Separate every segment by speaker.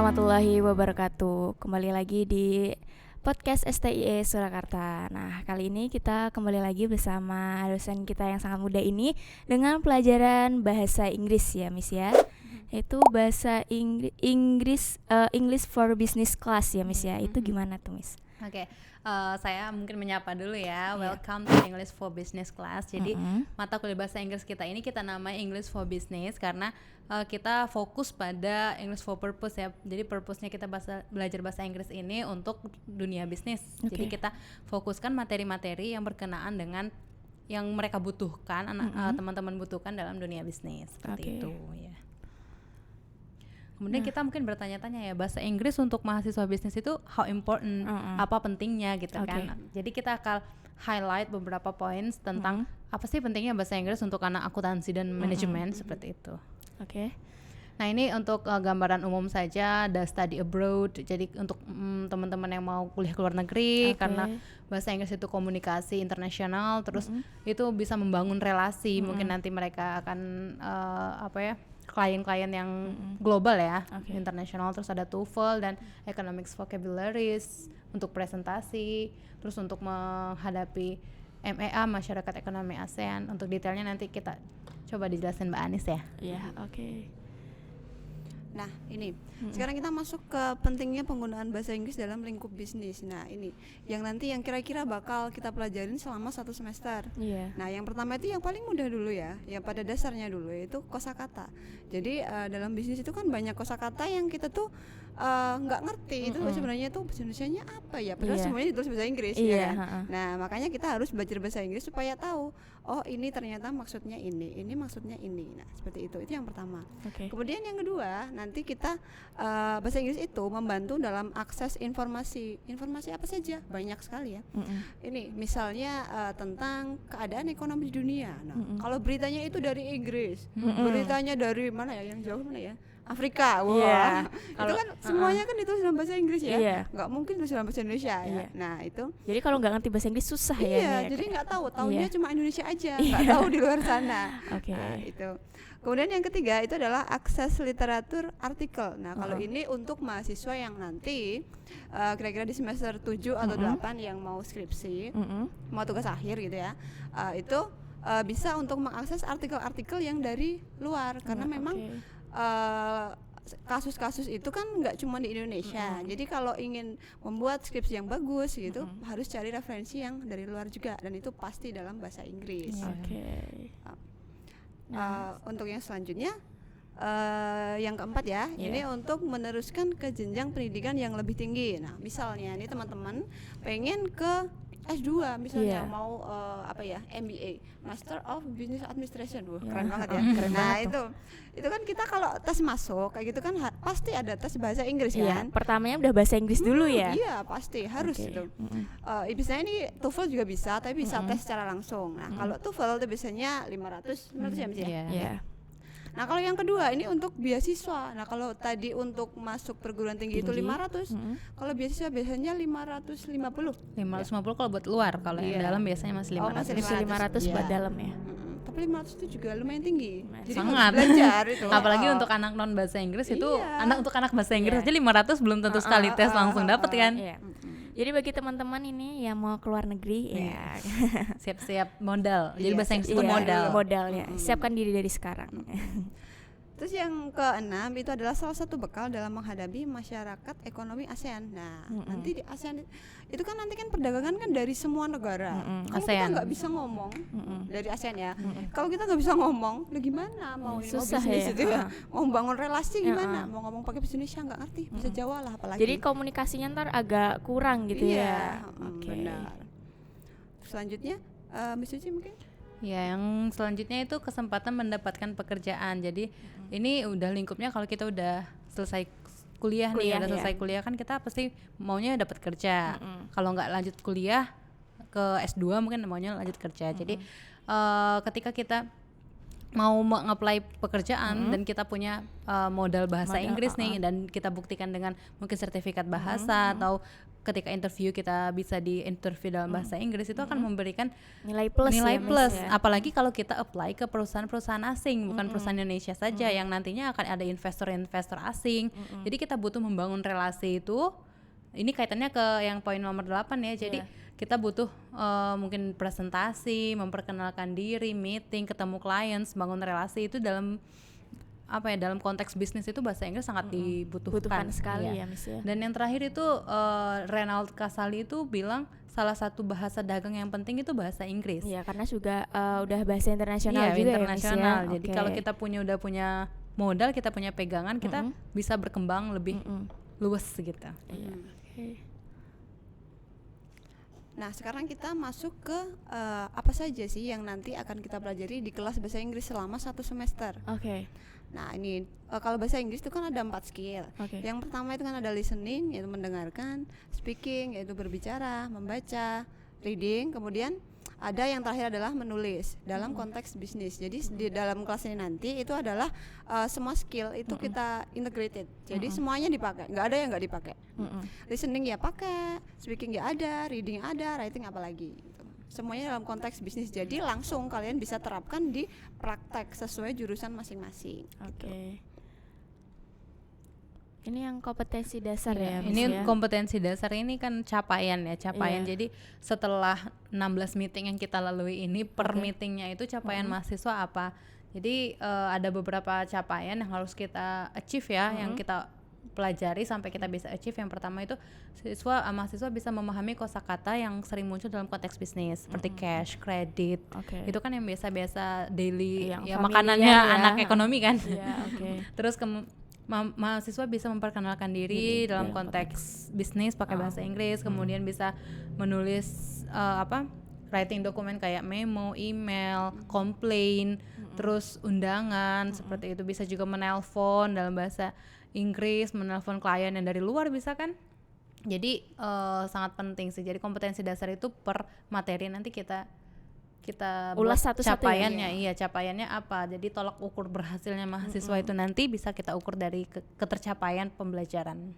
Speaker 1: warahmatullahi wabarakatuh. Kembali lagi di podcast STIE Surakarta. Nah, kali ini kita kembali lagi bersama dosen kita yang sangat muda ini dengan pelajaran bahasa Inggris ya, Miss ya. Itu bahasa English for Business Class ya, Miss ya. Itu gimana tuh, Miss?
Speaker 2: Oke, saya mungkin menyapa dulu ya. Welcome to English for Business Class. Jadi mata kuliah bahasa Inggris kita ini kita namai English for Business karena kita fokus pada English for Purpose ya. Jadi purpose-nya kita belajar bahasa Inggris ini untuk dunia bisnis. Jadi kita fokuskan materi-materi yang berkenaan dengan yang mereka butuhkan, teman-teman butuhkan dalam dunia bisnis. Seperti itu ya. Kemudian kita mungkin bertanya-tanya ya, bahasa Inggris untuk mahasiswa bisnis itu how important, apa pentingnya gitu kan. Jadi kita akan highlight beberapa points tentang apa sih pentingnya bahasa Inggris untuk anak akuntansi dan manajemen seperti itu. Nah ini untuk gambaran umum saja, ada study abroad, jadi untuk teman-teman yang mau kuliah ke luar negeri karena bahasa Inggris itu komunikasi internasional, terus itu bisa membangun relasi, mungkin nanti mereka akan klien-klien yang global ya, internasional. Terus ada TOEFL dan Economics Vocabularies untuk presentasi, terus untuk menghadapi MEA, Masyarakat Ekonomi ASEAN. Untuk detailnya nanti kita coba dijelasin Mbak Anis ya.
Speaker 3: Nah ini, sekarang kita masuk ke pentingnya penggunaan bahasa Inggris dalam lingkup bisnis. Nah ini, yang nanti yang kira-kira bakal kita pelajarin selama 1 semester. Nah yang pertama itu yang paling mudah dulu ya, yang pada dasarnya dulu yaitu kosakata. Jadi dalam bisnis itu kan banyak kosakata yang kita tuh nggak ngerti itu sebenarnya tuh bahasa Indonesianya apa ya, padahal semuanya ditulis bahasa Inggris ya kan? Nah makanya kita harus belajar bahasa Inggris supaya tahu, oh ini ternyata maksudnya ini maksudnya ini. Nah seperti itu yang pertama. Kemudian yang kedua, nanti kita bahasa Inggris itu membantu dalam akses informasi apa saja, banyak sekali ya. Ini misalnya tentang keadaan ekonomi di dunia. Nah kalau beritanya itu dari Inggris, beritanya dari mana ya, yang jauh mana ya, Afrika, itu kan semuanya kan ditulis dalam bahasa Inggris ya, nggak mungkin tulis dalam bahasa Indonesia ya. Nah itu.
Speaker 1: Jadi kalau nggak ngerti bahasa Inggris susah ya.
Speaker 3: Iya, jadi nggak tahunya cuma Indonesia aja, nggak tahu di luar sana. Nah, itu. Kemudian yang ketiga itu adalah akses literatur artikel. Nah kalau ini untuk mahasiswa yang nanti kira-kira di semester 7 atau 8 yang mau skripsi, mau tugas akhir gitu ya, itu bisa untuk mengakses artikel-artikel yang dari luar karena memang kasus-kasus itu kan nggak cuma di Indonesia. Jadi kalau ingin membuat skripsi yang bagus gitu, harus cari referensi yang dari luar juga, dan itu pasti dalam bahasa Inggris. Untuk yang selanjutnya, yang keempat ya, ini untuk meneruskan ke jenjang pendidikan yang lebih tinggi. Nah misalnya ini teman-teman pengen ke S2 misalnya, mau MBA, Master of Business Administration. Keren banget ya. Nah itu kan kita kalau tes masuk kayak gitu kan pasti ada tes bahasa Inggris kan.
Speaker 1: Pertamanya udah bahasa Inggris dulu ya.
Speaker 3: Iya pasti harus itu. Biasanya ini TOEFL juga bisa, tapi bisa tes secara langsung. Nah kalau TOEFL itu biasanya 500 ya misalnya. Nah kalau yang kedua ini untuk beasiswa. Nah kalau tadi untuk masuk perguruan tinggi itu 500, kalau beasiswa biasanya 550.
Speaker 2: 550 kalau buat luar, kalau yang dalam biasanya masih 500.
Speaker 1: 500 buat dalam ya.
Speaker 3: Tapi 500 itu juga lumayan tinggi. Jadi
Speaker 2: sangat
Speaker 3: belajar itu.
Speaker 2: Apalagi untuk anak non bahasa Inggris itu, untuk anak bahasa Inggris aja 500 belum tentu sekali tes langsung dapat kan.
Speaker 1: Jadi bagi teman-teman ini yang mau keluar negeri ya
Speaker 2: siap-siap modal. Jadi bahasa Inggris itu
Speaker 1: modalnya. Siapkan diri dari sekarang.
Speaker 3: Terus yang keenam itu adalah salah satu bekal dalam menghadapi masyarakat ekonomi ASEAN. Nah, nanti di ASEAN itu kan nanti kan perdagangan kan dari semua negara. Kalau kita nggak bisa ngomong dari ASEAN ya, kalau kita nggak bisa ngomong, gimana mau
Speaker 1: susah
Speaker 3: bisnis
Speaker 1: ya.
Speaker 3: Itu ya? Mau bangun relasi gimana? Mau ngomong pakai bahasa Indonesia nggak ngerti, bisa Jawa lah apalagi.
Speaker 1: Jadi komunikasinya ntar agak kurang gitu ya.
Speaker 3: Benar. Selanjutnya, Miss Suci mungkin?
Speaker 2: Ya, yang selanjutnya itu kesempatan mendapatkan pekerjaan. Jadi ini udah lingkupnya kalau kita udah selesai kuliah nih, udah selesai kuliah kan kita pasti maunya dapat kerja. Kalau nggak lanjut kuliah ke S2 mungkin maunya lanjut kerja. Jadi ketika kita mau nge-apply pekerjaan dan kita punya modal bahasa Inggris nih, dan kita buktikan dengan mungkin sertifikat bahasa atau ketika interview kita bisa di interview dalam bahasa Inggris itu akan memberikan
Speaker 1: nilai plus
Speaker 2: ya. Apalagi kalau kita apply ke perusahaan-perusahaan asing, bukan perusahaan Indonesia saja yang nantinya akan ada investor-investor asing. Jadi kita butuh membangun relasi itu. Ini kaitannya ke yang poin nomor 8 ya. Jadi kita butuh mungkin presentasi, memperkenalkan diri, meeting, ketemu klien, bangun relasi itu dalam dalam konteks bisnis itu bahasa Inggris sangat dibutuhkan
Speaker 1: sekali ya Miss ya.
Speaker 2: Dan yang terakhir itu Renald Kasali itu bilang salah satu bahasa dagang yang penting itu bahasa Inggris.
Speaker 1: Iya, karena juga udah bahasa internasional juga
Speaker 2: internasional. Ya Miss ya. Jadi kalau kita udah punya modal, kita punya pegangan, kita bisa berkembang lebih luas gitu.
Speaker 1: Iya.
Speaker 3: Nah, sekarang kita masuk ke apa saja sih yang nanti akan kita pelajari di kelas bahasa Inggris selama 1 semester. Nah, ini kalau bahasa Inggris itu kan ada 4 skill. Yang pertama itu kan ada listening, yaitu mendengarkan, speaking, yaitu berbicara, membaca, reading, kemudian ada yang terakhir adalah menulis dalam konteks bisnis. Jadi di dalam kelas ini nanti itu adalah semua skill itu kita integrated. Jadi semuanya dipakai, nggak ada yang nggak dipakai. Listening ya pakai, speaking ya ada, reading ada, writing apalagi. Gitu. Semuanya dalam konteks bisnis. Jadi langsung kalian bisa terapkan di praktek sesuai jurusan masing-masing. Gitu.
Speaker 1: Ini yang kompetensi dasar ya.
Speaker 2: Ini kompetensi dasar ini kan capaian. Jadi setelah 16 meeting yang kita lalui ini per meetingnya itu capaian mahasiswa apa. Jadi ada beberapa capaian yang harus kita achieve ya, yang kita pelajari sampai kita bisa achieve. Yang pertama itu mahasiswa bisa memahami kosakata yang sering muncul dalam konteks bisnis seperti cash, kredit. Itu kan yang biasa-biasa daily makanannya anak ekonomi kan. Terus mahasiswa bisa memperkenalkan diri dalam konteks bisnis pakai bahasa Inggris, kemudian bisa menulis writing dokumen kayak memo, email, komplain, terus undangan seperti itu. Bisa juga menelpon dalam bahasa Inggris, menelpon klien yang dari luar bisa kan. Jadi sangat penting sih. Jadi kompetensi dasar itu per materi nanti kita
Speaker 1: ulas satu-satu
Speaker 2: capaiannya capaiannya apa. Jadi tolak ukur berhasilnya mahasiswa itu nanti bisa kita ukur dari ketercapaian pembelajaran.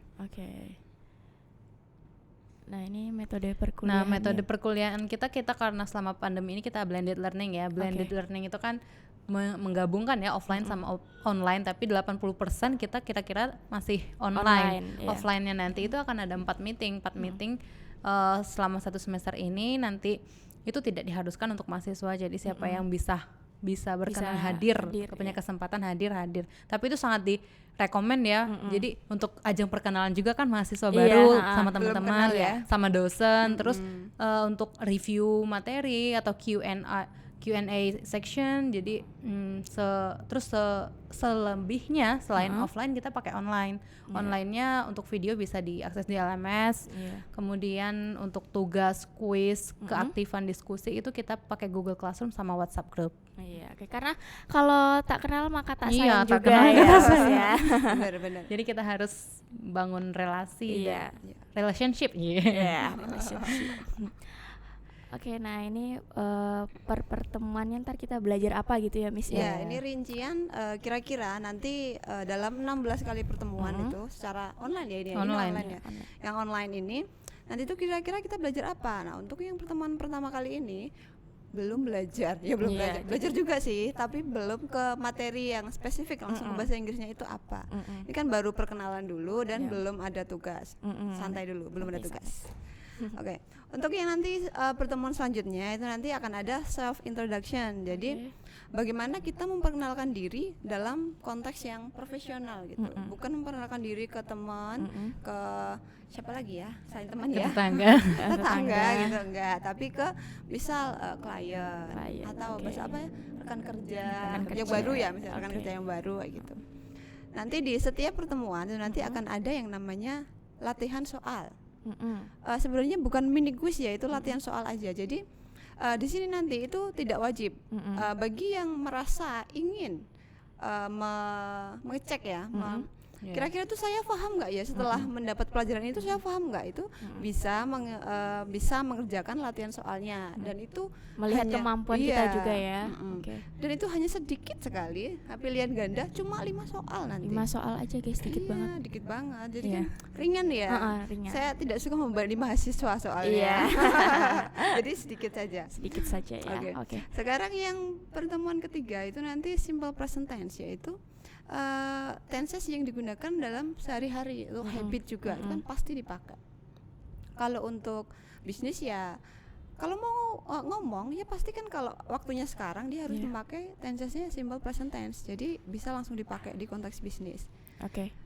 Speaker 1: Nah, ini metode perkuliahan.
Speaker 2: Nah, metode perkuliahan kita karena selama pandemi ini kita blended learning ya. Blended learning itu kan menggabungkan ya offline sama online, tapi 80% kita kira-kira masih online. Offline-nya nanti itu akan ada 4 meeting selama 1 semester ini. Nanti itu tidak diharuskan untuk mahasiswa, jadi siapa yang bisa berkenan hadir punya kesempatan hadir. Tapi itu sangat direkomend ya. Jadi untuk ajang perkenalan juga kan mahasiswa baru sama teman-teman sama dosen, terus untuk review materi atau Q&A section. Jadi selebihnya selain offline kita pakai online. Online-nya untuk video bisa diakses di LMS. Kemudian untuk tugas, kuis, keaktifan diskusi itu kita pakai Google Classroom sama WhatsApp group.
Speaker 1: Karena kalau tak kenal maka tak sayang
Speaker 2: tak
Speaker 1: juga ya.
Speaker 3: Benar.
Speaker 2: Jadi kita harus bangun relasi, relationship.
Speaker 1: Nah ini per pertemuannya ntar kita belajar apa gitu ya Miss ya?
Speaker 3: Ini rincian kira-kira nanti dalam 16 kali pertemuan itu secara online ya ini online ya. Yang online ini nanti itu kira-kira kita belajar apa? Nah, untuk yang pertemuan pertama kali ini belum belajar belajar juga sih, tapi belum ke materi yang spesifik langsung ke bahasa Inggrisnya itu apa. Ini kan baru perkenalan dulu dan belum ada tugas. Santai dulu, belum ada tugas. Untuk yang nanti pertemuan selanjutnya itu nanti akan ada self introduction. Jadi bagaimana kita memperkenalkan diri dalam konteks yang profesional gitu. Bukan memperkenalkan diri ke teman, ke siapa lagi ya? Selain teman ya. Tetangga gitu enggak, tapi ke misal klien atau bahasa apa ya? Rekan kerja yang baru ya, misalnya rekan kerja yang baru gitu. Nanti di setiap pertemuan itu nanti akan ada yang namanya latihan soal. Sebenarnya bukan mini quiz ya, itu latihan soal aja. Jadi di sini nanti itu tidak wajib. Bagi yang merasa ingin mengecek ya, Kira-kira tuh saya paham nggak ya setelah mendapat pelajaran itu, saya paham nggak itu bisa mengerjakan latihan soalnya, dan itu
Speaker 1: melihat kemampuan kita juga ya.
Speaker 3: Dan itu hanya sedikit sekali, pilihan ganda cuma 5 soal nanti.
Speaker 1: 5 soal aja guys, dikit banget.
Speaker 3: Dikit banget. Jadi kan ringan ya.
Speaker 1: Ringan.
Speaker 3: Saya tidak suka membebani mahasiswa soalnya. Jadi sedikit saja ya.
Speaker 1: Oke.
Speaker 3: Sekarang yang pertemuan ketiga itu nanti simple present tense, yaitu tenses yang digunakan dalam sehari-hari, itu habit juga, itu kan pasti dipakai. Kalau untuk bisnis ya, kalau mau ngomong ya pasti kan kalau waktunya sekarang dia harus memakai tensesnya simple present tense, jadi bisa langsung dipakai di konteks bisnis.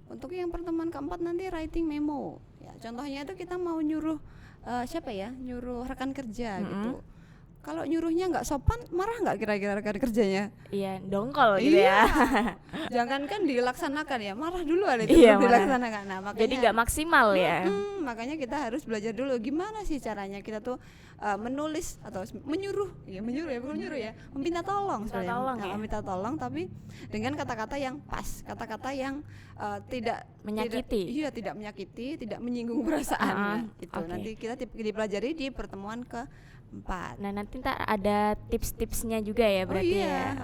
Speaker 3: Untuk yang pertemuan keempat nanti writing memo ya, contohnya itu kita mau nyuruh nyuruh rekan kerja gitu. Kalau nyuruhnya nggak sopan, marah nggak kira-kira rekan kerjanya?
Speaker 1: Iya, dongkol gitu ya.
Speaker 3: Jangan kan dilaksanakan ya, marah duluan itu dilaksanakan. Nah, makanya,
Speaker 1: jadi nggak maksimal ya.
Speaker 3: Makanya kita harus belajar dulu gimana sih caranya kita tuh menulis atau menyuruh ya, meminta tolong sebenarnya. Meminta tolong tapi dengan kata-kata yang pas, kata-kata yang tidak menyakiti. Tidak menyakiti, tidak menyinggung perasaan gitu. Nanti kita dipelajari di pertemuan ke 4.
Speaker 1: Nah, nanti ada tips-tipsnya juga ya berarti ya.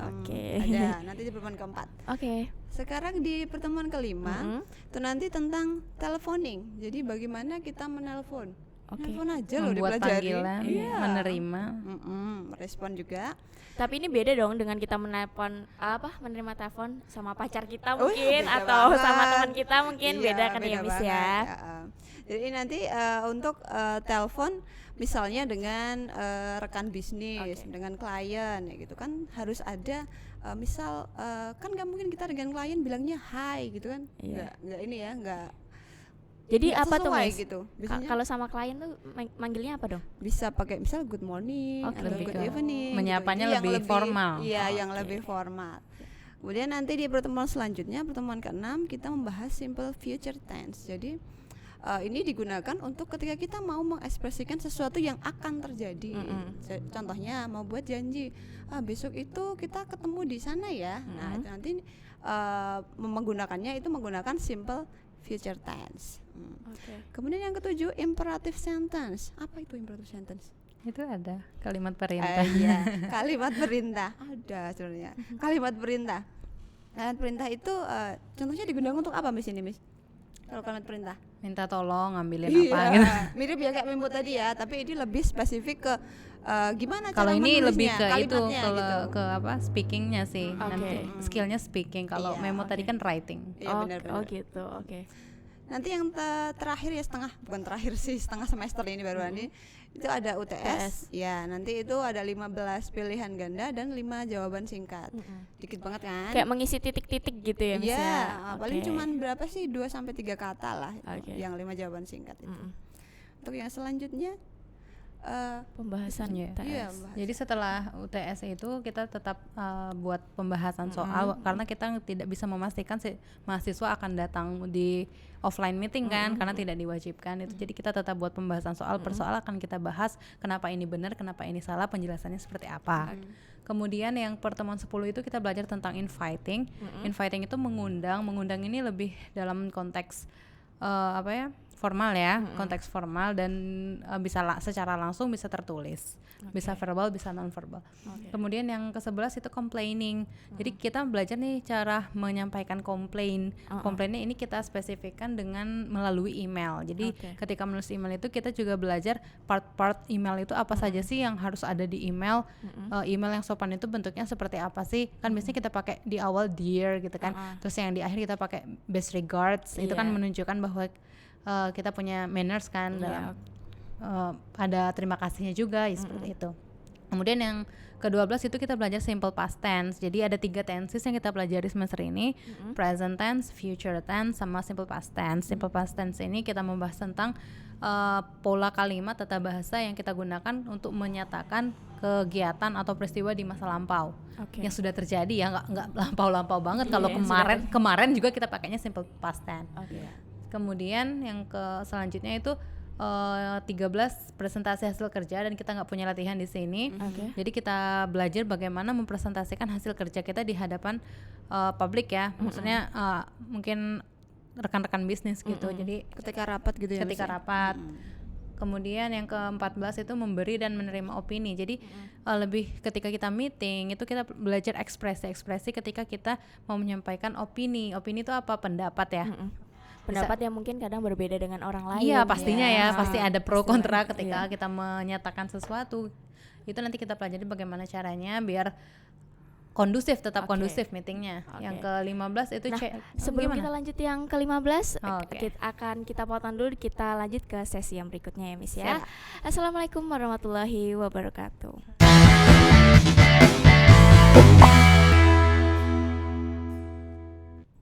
Speaker 3: Ada nanti di pertemuan keempat. Sekarang di pertemuan kelima itu nanti tentang teleponing. Jadi bagaimana kita menelpon. Telepon aja loh, dipelajari.
Speaker 2: Panggilan, menerima,
Speaker 3: merespon juga.
Speaker 1: Tapi ini beda dong dengan kita menerima telepon sama pacar kita mungkin atau sama teman kita mungkin, beda kan ya Miss ya.
Speaker 3: Jadi nanti untuk telepon misalnya dengan rekan bisnis, dengan klien ya gitu kan harus ada misal kan nggak mungkin kita dengan klien bilangnya hai gitu kan, nggak.
Speaker 1: Jadi apa tuh Mas?
Speaker 3: Gitu.
Speaker 1: Kalau sama klien tuh manggilnya apa dong?
Speaker 3: Bisa pakai misal good morning atau good evening.
Speaker 2: Menyapanya gitu. lebih formal.
Speaker 3: Iya, yang lebih formal. Kemudian nanti di pertemuan selanjutnya, pertemuan ke-6 kita membahas simple future tense. Jadi ini digunakan untuk ketika kita mau mengekspresikan sesuatu yang akan terjadi. Contohnya mau buat janji, besok itu kita ketemu di sana ya. Nah, itu nanti menggunakan simple future tense. Kemudian yang ke-7 imperative sentence. Apa itu imperative sentence?
Speaker 2: Itu ada kalimat perintah.
Speaker 3: Kalimat perintah ada sebenarnya. Kalimat perintah itu contohnya digunakan untuk apa Miss ini Miss? Kalau kalimat perintah
Speaker 2: minta tolong ambilin apa gitu.
Speaker 3: Mirip ya kayak memo tadi ya, tapi ini lebih spesifik ke gimana
Speaker 2: kalau
Speaker 3: cara
Speaker 2: ini lebih ke itu
Speaker 3: gitu.
Speaker 2: ke apa speakingnya sih. Nanti skillnya speaking. Kalau memo tadi kan writing.
Speaker 3: Benar.
Speaker 1: Gitu.
Speaker 3: Nanti yang terakhir ya, setengah semester ini baru ini itu ada UTS. Ya, nanti itu ada 15 pilihan ganda dan 5 jawaban singkat. Dikit banget kan?
Speaker 1: Kayak mengisi titik-titik gitu ya Miss ya.
Speaker 3: Paling cuman berapa sih 2 sampai 3 kata lah yang 5 jawaban singkat itu. Untuk yang selanjutnya
Speaker 1: pembahasan UTS.
Speaker 2: Jadi setelah UTS itu kita tetap buat pembahasan soal karena kita tidak bisa memastikan si mahasiswa akan datang di offline meeting kan, karena tidak diwajibkan itu. Jadi kita tetap buat pembahasan soal per soal akan kita bahas kenapa ini benar, kenapa ini salah, penjelasannya seperti apa. Kemudian yang pertemuan 10 itu kita belajar tentang inviting. Inviting itu mengundang ini lebih dalam konteks formal ya, konteks formal dan bisa secara langsung, bisa tertulis, bisa verbal, bisa non verbal. Kemudian yang ke-11 itu complaining. Jadi kita belajar nih cara menyampaikan komplain. Komplainnya ini kita spesifikkan dengan melalui email. Jadi ketika menulis email itu kita juga belajar part-part email itu apa saja sih yang harus ada di email. Email yang sopan itu bentuknya seperti apa sih? Kan biasanya kita pakai di awal dear gitu kan. Terus yang di akhir kita pakai best regards. Itu kan menunjukkan bahwa kita punya manners kan dalam ada terima kasihnya juga ya, seperti itu. Kemudian yang ke-12 itu kita belajar simple past tense. Jadi ada 3 tenses yang kita pelajari semester ini, present tense, future tense, sama simple past tense. Simple past tense ini kita membahas tentang pola kalimat tata bahasa yang kita gunakan untuk menyatakan kegiatan atau peristiwa di masa lampau yang sudah terjadi ya, nggak lampau-lampau banget. Kalau kemarin juga kita pakainya simple past tense. Kemudian yang selanjutnya itu 13 presentasi hasil kerja, dan kita nggak punya latihan di sini. Jadi kita belajar bagaimana mempresentasikan hasil kerja kita di hadapan publik ya. Maksudnya mungkin rekan-rekan bisnis gitu. Jadi
Speaker 3: ketika rapat gitu ya.
Speaker 2: Ketika rapat. Kemudian yang ke-14 itu memberi dan menerima opini. Jadi lebih ketika kita meeting itu kita belajar ekspresi ketika kita mau menyampaikan opini. Opini itu apa? Pendapat ya.
Speaker 1: Pendapat yang mungkin kadang berbeda dengan orang lain.
Speaker 2: Iya pastinya ya, pasti ada pro kontra ketika kita menyatakan sesuatu. Itu nanti kita pelajari bagaimana caranya biar kondusif, tetap kondusif meetingnya. Yang ke-15 itu
Speaker 1: sebelum kita lanjut yang ke-15 akan kita potong dulu, kita lanjut ke sesi yang berikutnya ya Miss ya. Assalamualaikum warahmatullahi wabarakatuh.